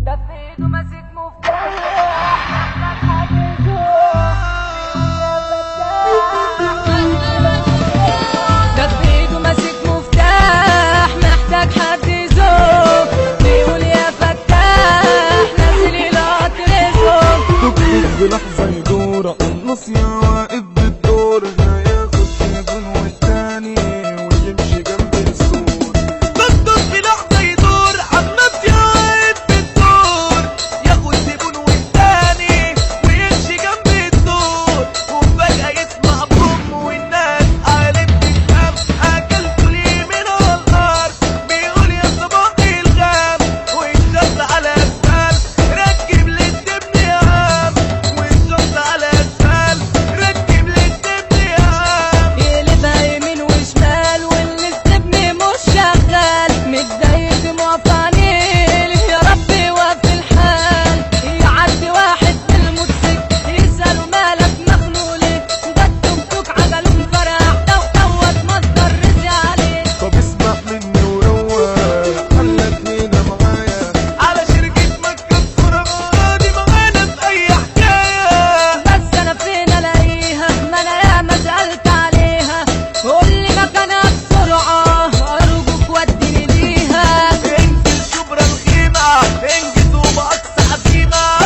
ده في ايده ماسك مفتاح ده في ايده ماسك مفتاح محتاج حد يزوق بيقول يا فتاح نازل القطر زوق تكتب بلحظة يدور النص يا واقف بالدور هياخد تليفون والتاني ويمشي جنب السور. تكتب بلحظة يدور النص يا واقف بالدور ياخد تليفون والتاني ويمشي جنب الدور وفجأة يسمع بوم والناس قالت تفهم أكلته ليه من الأرض بيقول يا صباح الغام ويتشط على أسفل ركب للدبن يا عم ويتشط على أسفل ركب للدبن يا عم يقلبها يمين وشمال واللي استبني مش شغال متضايق دموع في عينيه يا ربي وفي الحال يعدي واحد بالموتوسيكل يسأله مالك مخنوق ليه ده التوك عجله انفرح دوت مصدر رزق عليه. طب اسمع مني وروق حلك هنا معايا على شركة مكة الكرة دي معانا في أي حكاية بس انا فين الاقيها ما انا ياما سألت عليها قولي مكانها بسرعة ارجوك وديني ليها. انزل شبرا الخيمة انجز وبأقصى عزيمة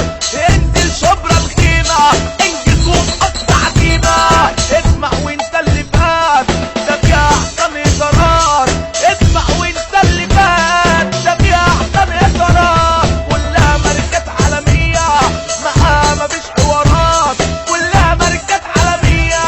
انزل شبرا الخيمة انجز وبأقصى عزيمة اسمع وانت اللي فات ده في أحسن إصرار اسمع وانت اللي فات ده في أحسن إصرار كلها ماركات عالمية معاها مفيش حوارات كلها ماركات عالمية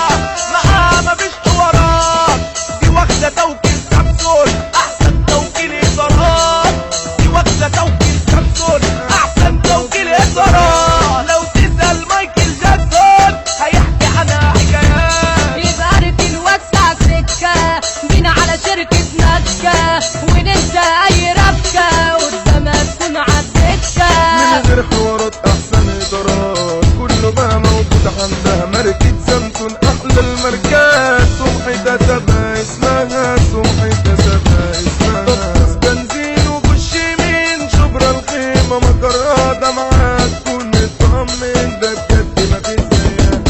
معاها مفيش حوارات دي واخدة توكيل سامسونج أحسن توكيل إصرار دي واخدة توكيل سامسونج أحسن توكيل إصرار لو تسأل مايكل جاكسون هيحكي عنها حكايات يبقى عارفين نوسع سكة جينا على شركة مكة وننسى أي ربكة قدامها تكون عالدكة. من غير حوارات احسن ادارات كله بقى موجود عندها ماركة سامسون احلى الماركات سمحتها تبقى اسمها سمحتها تبقى اسمها طب بنزين وخش يمين شبرا الخيمة مجرها ده معاك تكون مطمن ده بجد مفيش زيها.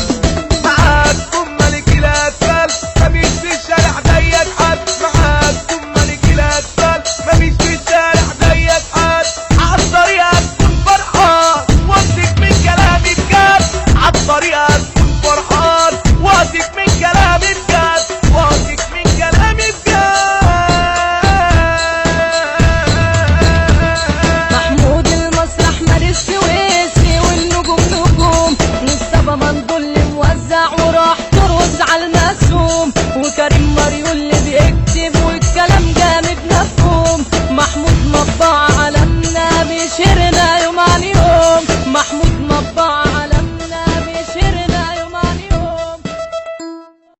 معاك كم ملك الأسفل مفيش في الشارع زيك حد معاك كم ملك الأسفل مفيش في الشارع زيك حد عالطريقة تكون فرحان واثق من كلامي بجد عالطريقة تكون فرحان واثق من كلامي بجد واثق من كلامي بجد. محمود المسرح مارس سويسي والنجوم نجوم مصطفى مندول اللي موزع وراح ترقص على المسوم وكريم ماريو اللي بيكتب